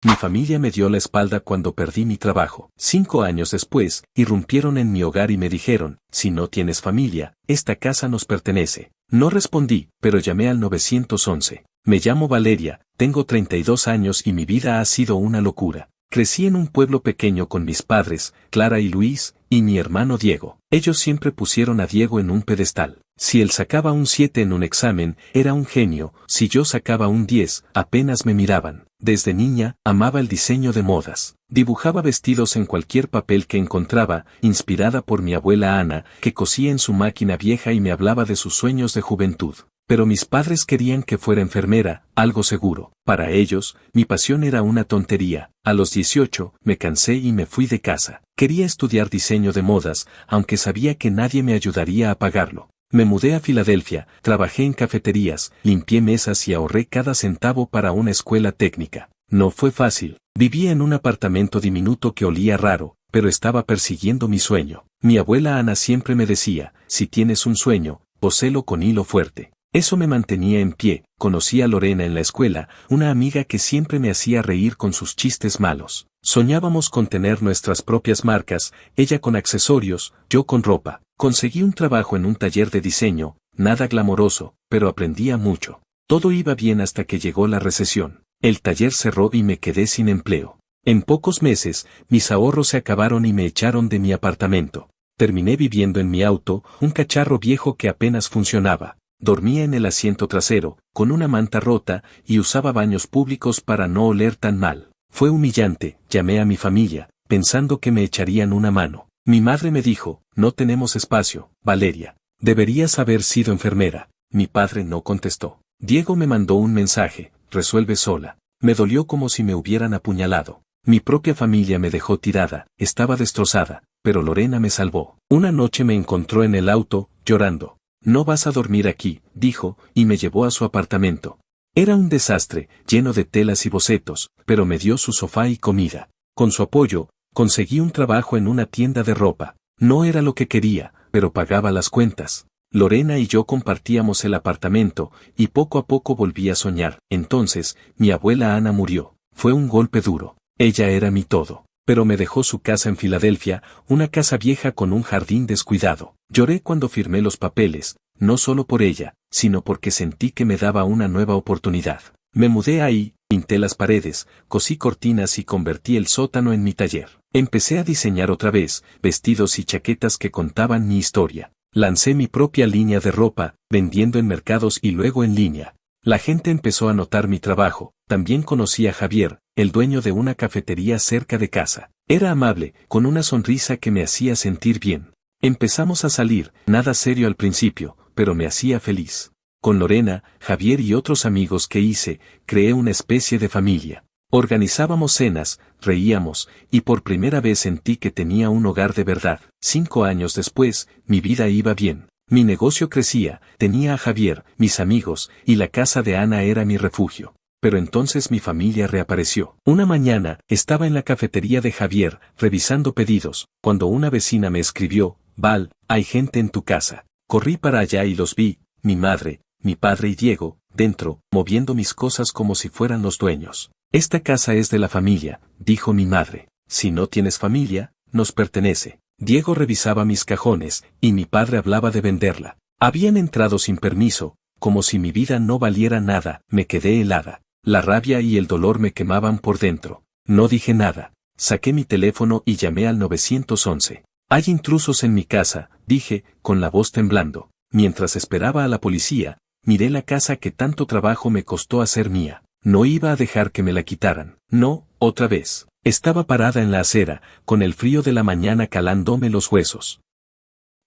Mi familia me dio la espalda cuando perdí mi trabajo. 5 años después, irrumpieron en mi hogar y me dijeron, si no tienes familia, esta casa nos pertenece. No respondí, pero llamé al 911. Me llamo Valeria, tengo 32 años y mi vida ha sido una locura. Crecí en un pueblo pequeño con mis padres, Clara y Luis, y mi hermano Diego. Ellos siempre pusieron a Diego en un pedestal. Si él sacaba un 7 en un examen, era un genio. Si yo sacaba un 10, apenas me miraban. Desde niña, amaba el diseño de modas. Dibujaba vestidos en cualquier papel que encontraba, inspirada por mi abuela Ana, que cosía en su máquina vieja y me hablaba de sus sueños de juventud. Pero mis padres querían que fuera enfermera, algo seguro. Para ellos, mi pasión era una tontería. A los 18, me cansé y me fui de casa. Quería estudiar diseño de modas, aunque sabía que nadie me ayudaría a pagarlo. Me mudé a Filadelfia, trabajé en cafeterías, limpié mesas y ahorré cada centavo para una escuela técnica. No fue fácil. Vivía en un apartamento diminuto que olía raro, pero estaba persiguiendo mi sueño. Mi abuela Ana siempre me decía, si tienes un sueño, poséelo con hilo fuerte. Eso me mantenía en pie. Conocí a Lorena en la escuela, una amiga que siempre me hacía reír con sus chistes malos. Soñábamos con tener nuestras propias marcas, ella con accesorios, yo con ropa. Conseguí un trabajo en un taller de diseño, nada glamoroso, pero aprendía mucho. Todo iba bien hasta que llegó la recesión. El taller cerró y me quedé sin empleo. En pocos meses, mis ahorros se acabaron y me echaron de mi apartamento. Terminé viviendo en mi auto, un cacharro viejo que apenas funcionaba. Dormía en el asiento trasero, con una manta rota, y usaba baños públicos para no oler tan mal. Fue humillante. Llamé a mi familia, pensando que me echarían una mano. Mi madre me dijo, no tenemos espacio, Valeria. Deberías haber sido enfermera. Mi padre no contestó. Diego me mandó un mensaje, resuelve sola. Me dolió como si me hubieran apuñalado. Mi propia familia me dejó tirada, estaba destrozada, pero Lorena me salvó. Una noche me encontró en el auto, llorando. No vas a dormir aquí, dijo, y me llevó a su apartamento. Era un desastre, lleno de telas y bocetos, pero me dio su sofá y comida. Con su apoyo, conseguí un trabajo en una tienda de ropa. No era lo que quería, pero pagaba las cuentas. Lorena y yo compartíamos el apartamento, y poco a poco volví a soñar. Entonces, mi abuela Ana murió. Fue un golpe duro. Ella era mi todo. Pero me dejó su casa en Filadelfia, una casa vieja con un jardín descuidado. Lloré cuando firmé los papeles, no solo por ella, sino porque sentí que me daba una nueva oportunidad. Me mudé ahí, pinté las paredes, cosí cortinas y convertí el sótano en mi taller. Empecé a diseñar otra vez, vestidos y chaquetas que contaban mi historia. Lancé mi propia línea de ropa, vendiendo en mercados y luego en línea. La gente empezó a notar mi trabajo. También conocí a Javier, el dueño de una cafetería cerca de casa. Era amable, con una sonrisa que me hacía sentir bien. Empezamos a salir, nada serio al principio, pero me hacía feliz. Con Lorena, Javier y otros amigos que hice, creé una especie de familia. Organizábamos cenas, reíamos, y por primera vez sentí que tenía un hogar de verdad. 5 años después, mi vida iba bien. Mi negocio crecía, tenía a Javier, mis amigos, y la casa de Ana era mi refugio. Pero entonces mi familia reapareció. Una mañana, estaba en la cafetería de Javier, revisando pedidos, cuando una vecina me escribió, Val, hay gente en tu casa. Corrí para allá y los vi, mi madre, mi padre y Diego, dentro, moviendo mis cosas como si fueran los dueños. Esta casa es de la familia, dijo mi madre. Si no tienes familia, nos pertenece. Diego revisaba mis cajones, y mi padre hablaba de venderla. Habían entrado sin permiso, como si mi vida no valiera nada. Me quedé helada. La rabia y el dolor me quemaban por dentro. No dije nada. Saqué mi teléfono y llamé al 911. Hay intrusos en mi casa, dije, con la voz temblando. Mientras esperaba a la policía, miré la casa que tanto trabajo me costó hacer mía. No iba a dejar que me la quitaran. No, otra vez. Estaba parada en la acera, con el frío de la mañana calándome los huesos.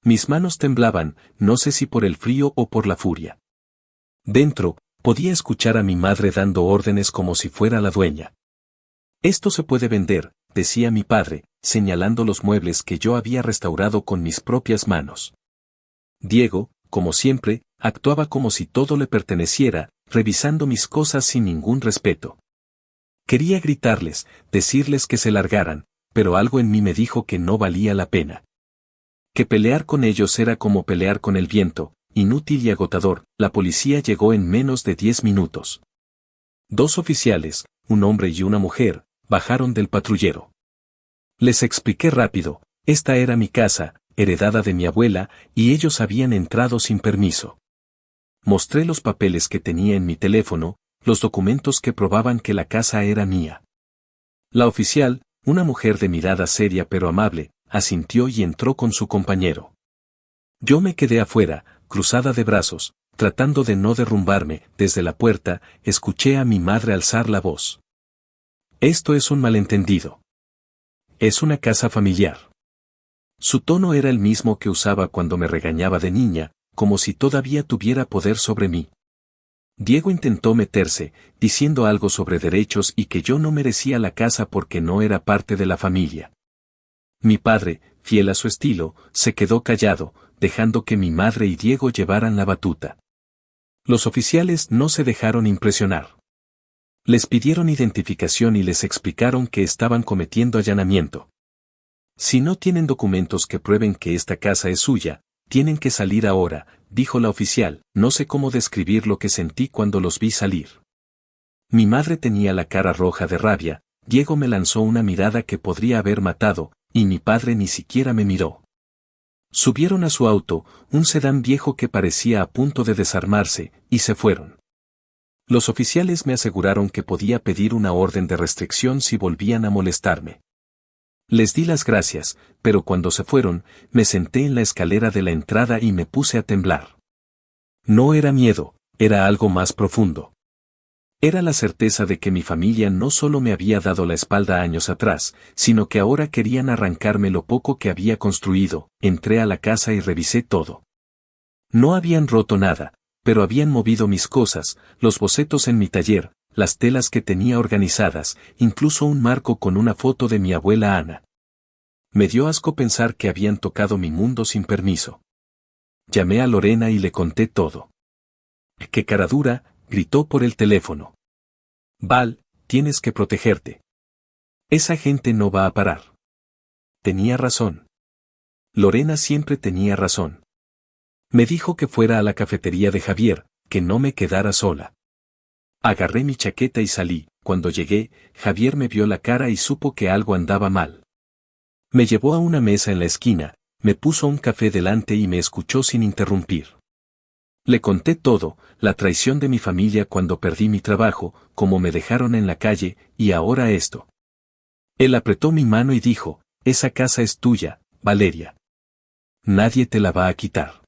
Mis manos temblaban, no sé si por el frío o por la furia. Dentro, podía escuchar a mi madre dando órdenes como si fuera la dueña. Esto se puede vender, decía mi padre, señalando los muebles que yo había restaurado con mis propias manos. Diego, como siempre, actuaba como si todo le perteneciera, revisando mis cosas sin ningún respeto. Quería gritarles, decirles que se largaran, pero algo en mí me dijo que no valía la pena. Que pelear con ellos era como pelear con el viento, inútil y agotador. La policía llegó en menos de 10 minutos. 2 oficiales, un hombre y una mujer, bajaron del patrullero. Les expliqué rápido, esta era mi casa, heredada de mi abuela, y ellos habían entrado sin permiso. Mostré los papeles que tenía en mi teléfono, los documentos que probaban que la casa era mía. La oficial, una mujer de mirada seria pero amable, asintió y entró con su compañero. Yo me quedé afuera, cruzada de brazos, tratando de no derrumbarme. Desde la puerta, escuché a mi madre alzar la voz. Esto es un malentendido. Es una casa familiar. Su tono era el mismo que usaba cuando me regañaba de niña, como si todavía tuviera poder sobre mí. Diego intentó meterse, diciendo algo sobre derechos y que yo no merecía la casa porque no era parte de la familia. Mi padre, fiel a su estilo, se quedó callado, dejando que mi madre y Diego llevaran la batuta. Los oficiales no se dejaron impresionar. Les pidieron identificación y les explicaron que estaban cometiendo allanamiento. Si no tienen documentos que prueben que esta casa es suya, tienen que salir ahora, dijo la oficial. No sé cómo describir lo que sentí cuando los vi salir. Mi madre tenía la cara roja de rabia, Diego me lanzó una mirada que podría haber matado, y mi padre ni siquiera me miró. Subieron a su auto, un sedán viejo que parecía a punto de desarmarse, y se fueron. Los oficiales me aseguraron que podía pedir una orden de restricción si volvían a molestarme. Les di las gracias, pero cuando se fueron, me senté en la escalera de la entrada y me puse a temblar. No era miedo, era algo más profundo. Era la certeza de que mi familia no solo me había dado la espalda años atrás, sino que ahora querían arrancarme lo poco que había construido. Entré a la casa y revisé todo. No habían roto nada, pero habían movido mis cosas, los bocetos en mi taller, las telas que tenía organizadas, incluso un marco con una foto de mi abuela Ana. Me dio asco pensar que habían tocado mi mundo sin permiso. Llamé a Lorena y le conté todo. ¡Qué cara dura!, gritó por el teléfono. Val, tienes que protegerte. Esa gente no va a parar. Tenía razón. Lorena siempre tenía razón. Me dijo que fuera a la cafetería de Javier, que no me quedara sola. Agarré mi chaqueta y salí. Cuando llegué, Javier me vio la cara y supo que algo andaba mal. Me llevó a una mesa en la esquina, me puso un café delante y me escuchó sin interrumpir. Le conté todo, la traición de mi familia cuando perdí mi trabajo, cómo me dejaron en la calle, y ahora esto. Él apretó mi mano y dijo, esa casa es tuya, Valeria. Nadie te la va a quitar.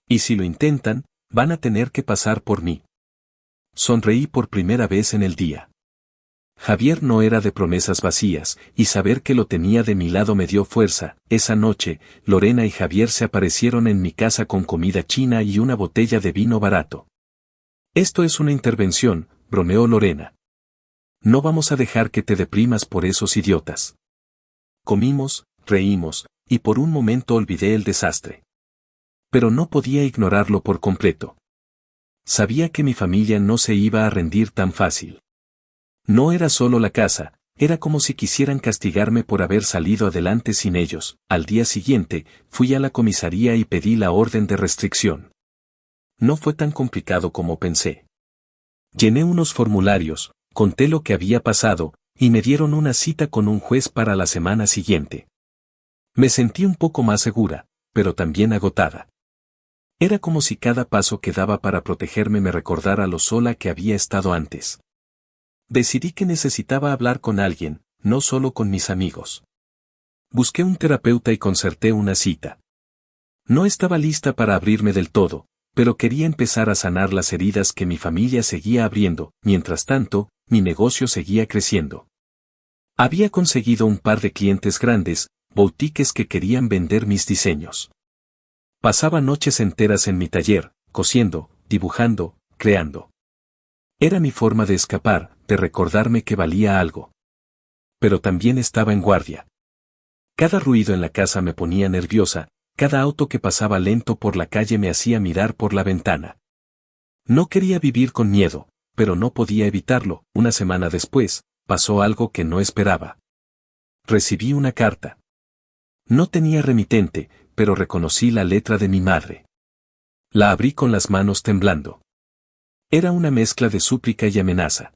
Y si lo intentan, van a tener que pasar por mí. Sonreí por primera vez en el día. Javier no era de promesas vacías, y saber que lo tenía de mi lado me dio fuerza. Esa noche, Lorena y Javier se aparecieron en mi casa con comida china y una botella de vino barato. Esto es una intervención, bromeó Lorena. No vamos a dejar que te deprimas por esos idiotas. Comimos, reímos, y por un momento olvidé el desastre. Pero no podía ignorarlo por completo. Sabía que mi familia no se iba a rendir tan fácil. No era solo la casa, era como si quisieran castigarme por haber salido adelante sin ellos. Al día siguiente, fui a la comisaría y pedí la orden de restricción. No fue tan complicado como pensé. Llené unos formularios, conté lo que había pasado, y me dieron una cita con un juez para la semana siguiente. Me sentí un poco más segura, pero también agotada. Era como si cada paso que daba para protegerme me recordara lo sola que había estado antes. Decidí que necesitaba hablar con alguien, no solo con mis amigos. Busqué un terapeuta y concerté una cita. No estaba lista para abrirme del todo, pero quería empezar a sanar las heridas que mi familia seguía abriendo. Mientras tanto, mi negocio seguía creciendo. Había conseguido un par de clientes grandes, boutiques que querían vender mis diseños. Pasaba noches enteras en mi taller, cosiendo, dibujando, creando. Era mi forma de escapar, de recordarme que valía algo. Pero también estaba en guardia. Cada ruido en la casa me ponía nerviosa, cada auto que pasaba lento por la calle me hacía mirar por la ventana. No quería vivir con miedo, pero no podía evitarlo. Una semana después, pasó algo que no esperaba. Recibí una carta. No tenía remitente, pero reconocí la letra de mi madre. La abrí con las manos temblando. Era una mezcla de súplica y amenaza.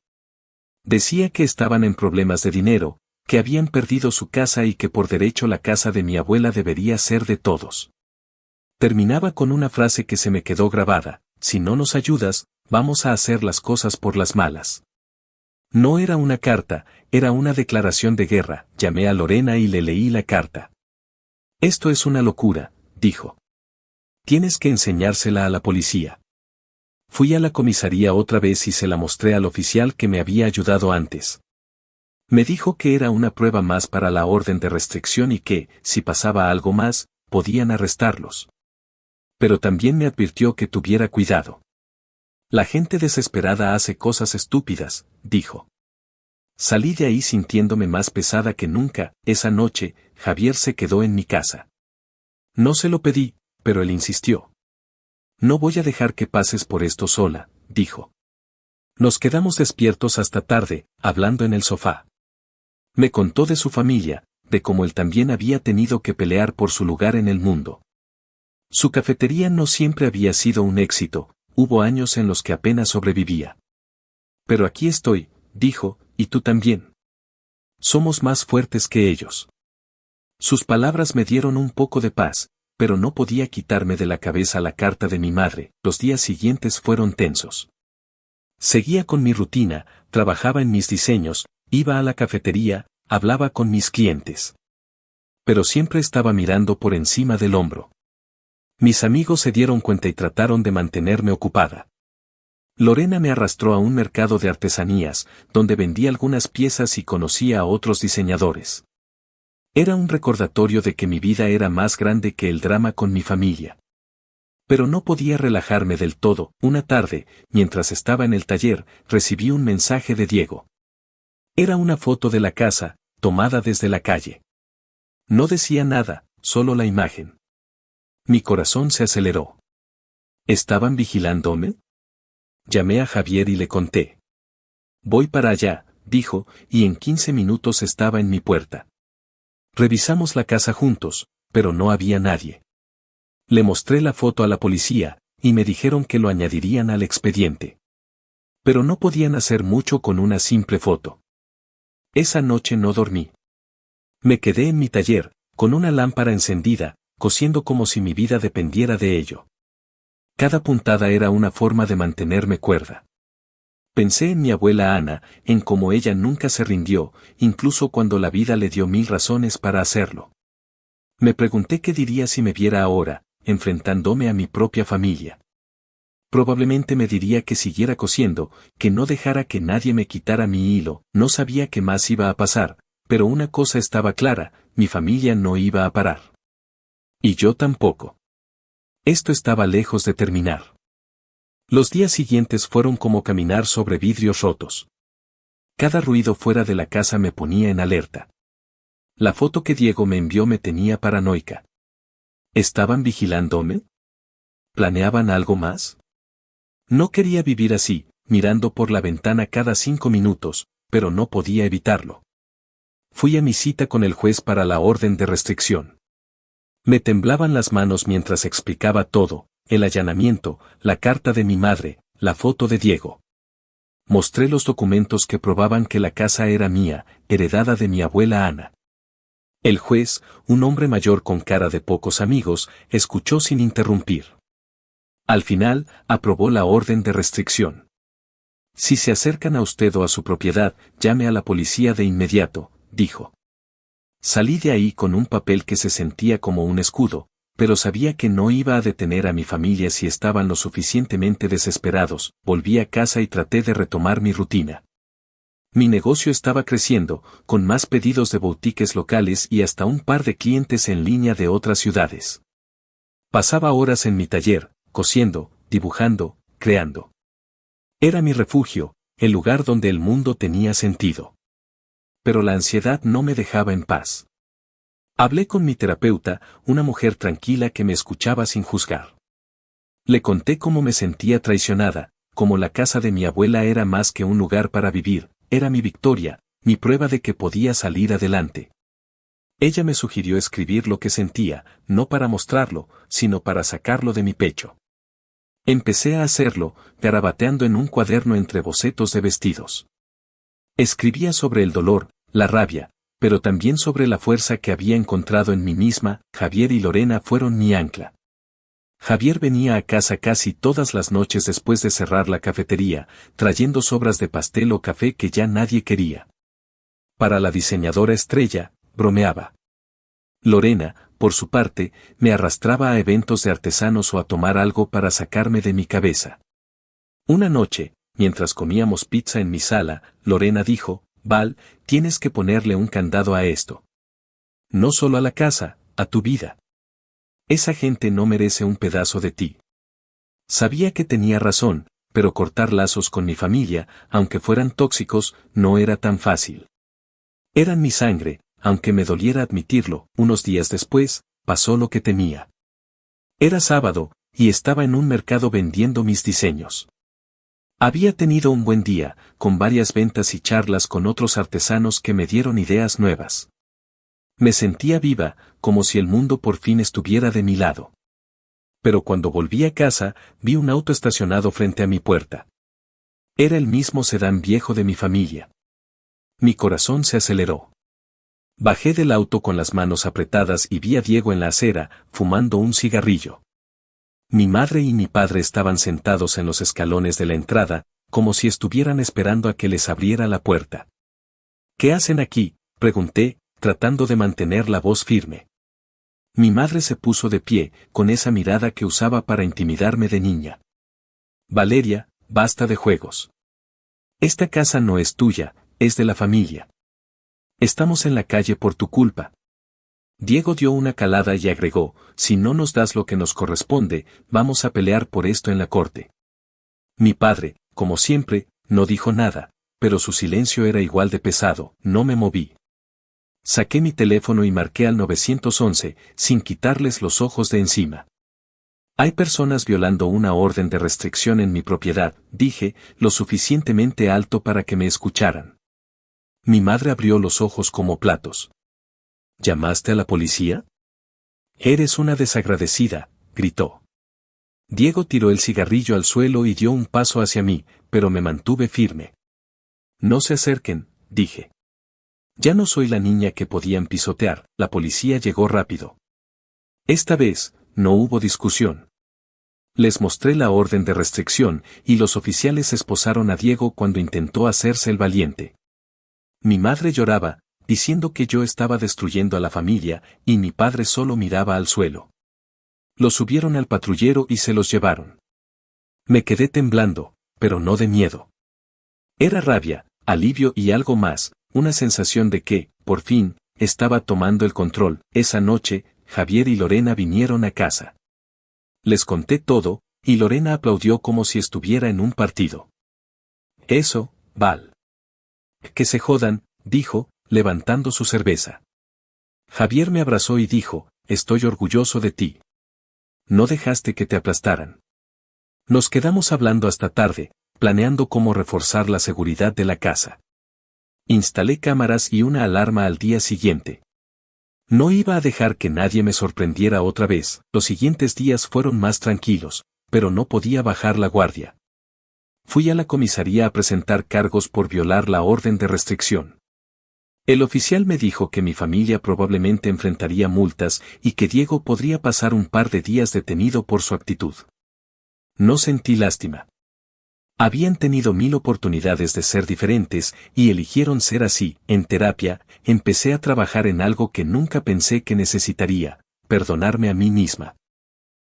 Decía que estaban en problemas de dinero, que habían perdido su casa y que por derecho la casa de mi abuela debería ser de todos. Terminaba con una frase que se me quedó grabada: si no nos ayudas, vamos a hacer las cosas por las malas. No era una carta, era una declaración de guerra. Llamé a Lorena y le leí la carta. Esto es una locura, dijo. Tienes que enseñársela a la policía. Fui a la comisaría otra vez y se la mostré al oficial que me había ayudado antes. Me dijo que era una prueba más para la orden de restricción y que, si pasaba algo más, podían arrestarlos. Pero también me advirtió que tuviera cuidado. La gente desesperada hace cosas estúpidas, dijo. Salí de ahí sintiéndome más pesada que nunca. Esa noche, Javier se quedó en mi casa. No se lo pedí, pero él insistió. No voy a dejar que pases por esto sola, dijo. Nos quedamos despiertos hasta tarde, hablando en el sofá. Me contó de su familia, de cómo él también había tenido que pelear por su lugar en el mundo. Su cafetería no siempre había sido un éxito, hubo años en los que apenas sobrevivía. Pero aquí estoy, dijo, y tú también. Somos más fuertes que ellos. Sus palabras me dieron un poco de paz, pero no podía quitarme de la cabeza la carta de mi madre. Los días siguientes fueron tensos. Seguía con mi rutina, trabajaba en mis diseños, iba a la cafetería, hablaba con mis clientes. Pero siempre estaba mirando por encima del hombro. Mis amigos se dieron cuenta y trataron de mantenerme ocupada. Lorena me arrastró a un mercado de artesanías, donde vendí algunas piezas y conocía a otros diseñadores. Era un recordatorio de que mi vida era más grande que el drama con mi familia. Pero no podía relajarme del todo. Una tarde, mientras estaba en el taller, recibí un mensaje de Diego. Era una foto de la casa, tomada desde la calle. No decía nada, solo la imagen. Mi corazón se aceleró. ¿Estaban vigilándome? Llamé a Javier y le conté. Voy para allá, dijo, y en 15 minutos estaba en mi puerta. Revisamos la casa juntos, pero no había nadie. Le mostré la foto a la policía, y me dijeron que lo añadirían al expediente. Pero no podían hacer mucho con una simple foto. Esa noche no dormí. Me quedé en mi taller, con una lámpara encendida, cosiendo como si mi vida dependiera de ello. Cada puntada era una forma de mantenerme cuerda. Pensé en mi abuela Ana, en cómo ella nunca se rindió, incluso cuando la vida le dio 1000 razones para hacerlo. Me pregunté qué diría si me viera ahora, enfrentándome a mi propia familia. Probablemente me diría que siguiera cosiendo, que no dejara que nadie me quitara mi hilo. No sabía qué más iba a pasar, pero una cosa estaba clara: mi familia no iba a parar. Y yo tampoco. Esto estaba lejos de terminar. Los días siguientes fueron como caminar sobre vidrios rotos. Cada ruido fuera de la casa me ponía en alerta. La foto que Diego me envió me tenía paranoica. ¿Estaban vigilándome? ¿Planeaban algo más? No quería vivir así, mirando por la ventana cada 5 minutos, pero no podía evitarlo. Fui a mi cita con el juez para la orden de restricción. Me temblaban las manos mientras explicaba todo: el allanamiento, la carta de mi madre, la foto de Diego. Mostré los documentos que probaban que la casa era mía, heredada de mi abuela Ana. El juez, un hombre mayor con cara de pocos amigos, escuchó sin interrumpir. Al final, aprobó la orden de restricción. Si se acercan a usted o a su propiedad, llame a la policía de inmediato, dijo. Salí de ahí con un papel que se sentía como un escudo, pero sabía que no iba a detener a mi familia si estaban lo suficientemente desesperados. Volví a casa y traté de retomar mi rutina. Mi negocio estaba creciendo, con más pedidos de boutiques locales y hasta un par de clientes en línea de otras ciudades. Pasaba horas en mi taller, cosiendo, dibujando, creando. Era mi refugio, el lugar donde el mundo tenía sentido. Pero la ansiedad no me dejaba en paz. Hablé con mi terapeuta, una mujer tranquila que me escuchaba sin juzgar. Le conté cómo me sentía traicionada, cómo la casa de mi abuela era más que un lugar para vivir, era mi victoria, mi prueba de que podía salir adelante. Ella me sugirió escribir lo que sentía, no para mostrarlo, sino para sacarlo de mi pecho. Empecé a hacerlo, garabateando en un cuaderno entre bocetos de vestidos. Escribía sobre el dolor, la rabia, pero también sobre la fuerza que había encontrado en mí misma. Javier y Lorena fueron mi ancla. Javier venía a casa casi todas las noches después de cerrar la cafetería, trayendo sobras de pastel o café que ya nadie quería. Para la diseñadora estrella, bromeaba. Lorena, por su parte, me arrastraba a eventos de artesanos o a tomar algo para sacarme de mi cabeza. Una noche, mientras comíamos pizza en mi sala, Lorena dijo: Val, tienes que ponerle un candado a esto. No solo a la casa, a tu vida. Esa gente no merece un pedazo de ti. Sabía que tenía razón, pero cortar lazos con mi familia, aunque fueran tóxicos, no era tan fácil. Eran mi sangre, aunque me doliera admitirlo. Unos días después, pasó lo que temía. Era sábado, y estaba en un mercado vendiendo mis diseños. Había tenido un buen día, con varias ventas y charlas con otros artesanos que me dieron ideas nuevas. Me sentía viva, como si el mundo por fin estuviera de mi lado. Pero cuando volví a casa, vi un auto estacionado frente a mi puerta. Era el mismo sedán viejo de mi familia. Mi corazón se aceleró. Bajé del auto con las manos apretadas y vi a Diego en la acera, fumando un cigarrillo. Mi madre y mi padre estaban sentados en los escalones de la entrada, como si estuvieran esperando a que les abriera la puerta. ¿Qué hacen aquí?, pregunté, tratando de mantener la voz firme. Mi madre se puso de pie, con esa mirada que usaba para intimidarme de niña. Valeria, basta de juegos. Esta casa no es tuya, es de la familia. Estamos en la calle por tu culpa. Diego dio una calada y agregó: si no nos das lo que nos corresponde, vamos a pelear por esto en la corte. Mi padre, como siempre, no dijo nada, pero su silencio era igual de pesado. No me moví. Saqué mi teléfono y marqué al 911, sin quitarles los ojos de encima. Hay personas violando una orden de restricción en mi propiedad, dije, lo suficientemente alto para que me escucharan. Mi madre abrió los ojos como platos. ¿Llamaste a la policía? Eres una desagradecida, gritó. Diego tiró el cigarrillo al suelo y dio un paso hacia mí, pero me mantuve firme. No se acerquen, dije. Ya no soy la niña que podían pisotear. La policía llegó rápido. Esta vez, no hubo discusión. Les mostré la orden de restricción, y los oficiales esposaron a Diego cuando intentó hacerse el valiente. Mi madre lloraba, diciendo que yo estaba destruyendo a la familia, y mi padre solo miraba al suelo. Los subieron al patrullero y se los llevaron. Me quedé temblando, pero no de miedo. Era rabia, alivio y algo más, una sensación de que, por fin, estaba tomando el control. Esa noche, Javier y Lorena vinieron a casa. Les conté todo, y Lorena aplaudió como si estuviera en un partido. Eso, Val. Que se jodan, dijo, levantando su cerveza. Javier me abrazó y dijo: estoy orgulloso de ti. No dejaste que te aplastaran. Nos quedamos hablando hasta tarde, planeando cómo reforzar la seguridad de la casa. Instalé cámaras y una alarma al día siguiente. No iba a dejar que nadie me sorprendiera otra vez. Los siguientes días fueron más tranquilos, pero no podía bajar la guardia. Fui a la comisaría a presentar cargos por violar la orden de restricción. El oficial me dijo que mi familia probablemente enfrentaría multas y que Diego podría pasar un par de días detenido por su actitud. No sentí lástima. Habían tenido 1000 oportunidades de ser diferentes y eligieron ser así. En terapia, empecé a trabajar en algo que nunca pensé que necesitaría: perdonarme a mí misma.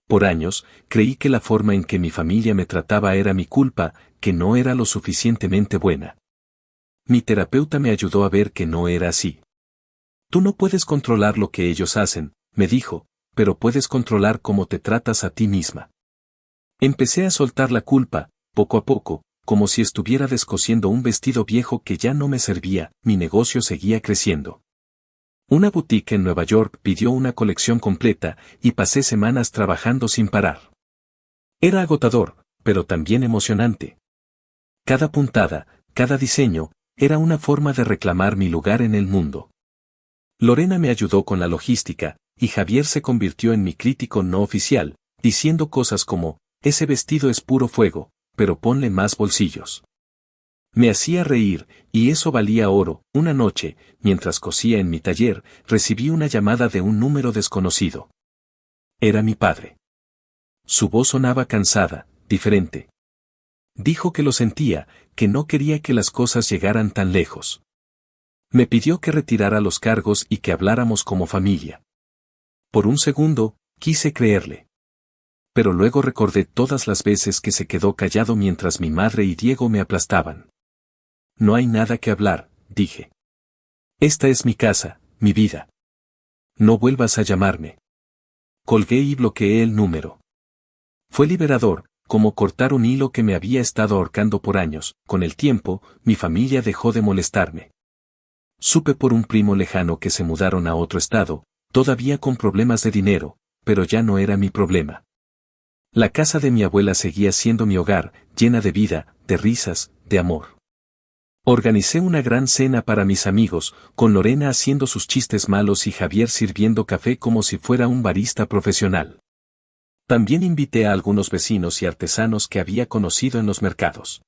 Por años, creí que la forma en que mi familia me trataba era mi culpa, que no era lo suficientemente buena. Mi terapeuta me ayudó a ver que no era así. Tú no puedes controlar lo que ellos hacen, me dijo, pero puedes controlar cómo te tratas a ti misma. Empecé a soltar la culpa, poco a poco, como si estuviera descosiendo un vestido viejo que ya no me servía. Mi negocio seguía creciendo. Una boutique en Nueva York pidió una colección completa, y pasé semanas trabajando sin parar. Era agotador, pero también emocionante. Cada puntada, cada diseño, era una forma de reclamar mi lugar en el mundo. Lorena me ayudó con la logística, y Javier se convirtió en mi crítico no oficial, diciendo cosas como: ese vestido es puro fuego, pero ponle más bolsillos. Me hacía reír, y eso valía oro. Una noche, mientras cosía en mi taller, recibí una llamada de un número desconocido. Era mi padre. Su voz sonaba cansada, diferente. Dijo que lo sentía, que no quería que las cosas llegaran tan lejos. Me pidió que retirara los cargos y que habláramos como familia. Por un segundo, quise creerle. Pero luego recordé todas las veces que se quedó callado mientras mi madre y Diego me aplastaban. No hay nada que hablar, dije. Esta es mi casa, mi vida. No vuelvas a llamarme. Colgué y bloqueé el número. Fue liberador, como cortar un hilo que me había estado ahorcando por años. Con el tiempo, mi familia dejó de molestarme. Supe por un primo lejano que se mudaron a otro estado, todavía con problemas de dinero, pero ya no era mi problema. La casa de mi abuela seguía siendo mi hogar, llena de vida, de risas, de amor. Organicé una gran cena para mis amigos, con Lorena haciendo sus chistes malos y Javier sirviendo café como si fuera un barista profesional. También invité a algunos vecinos y artesanos que había conocido en los mercados.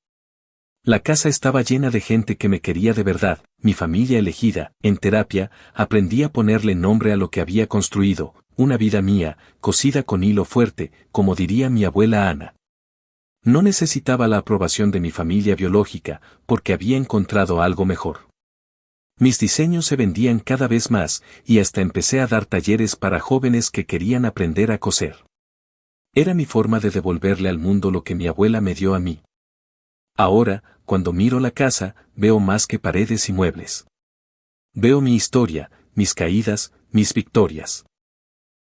La casa estaba llena de gente que me quería de verdad, mi familia elegida. En terapia, aprendí a ponerle nombre a lo que había construido, una vida mía, cosida con hilo fuerte, como diría mi abuela Ana. No necesitaba la aprobación de mi familia biológica, porque había encontrado algo mejor. Mis diseños se vendían cada vez más, y hasta empecé a dar talleres para jóvenes que querían aprender a coser. Era mi forma de devolverle al mundo lo que mi abuela me dio a mí. Ahora, cuando miro la casa, veo más que paredes y muebles. Veo mi historia, mis caídas, mis victorias.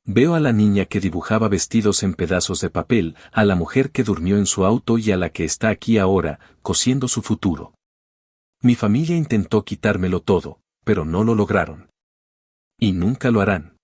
Veo a la niña que dibujaba vestidos en pedazos de papel, a la mujer que durmió en su auto y a la que está aquí ahora, cosiendo su futuro. Mi familia intentó quitármelo todo, pero no lo lograron. Y nunca lo harán.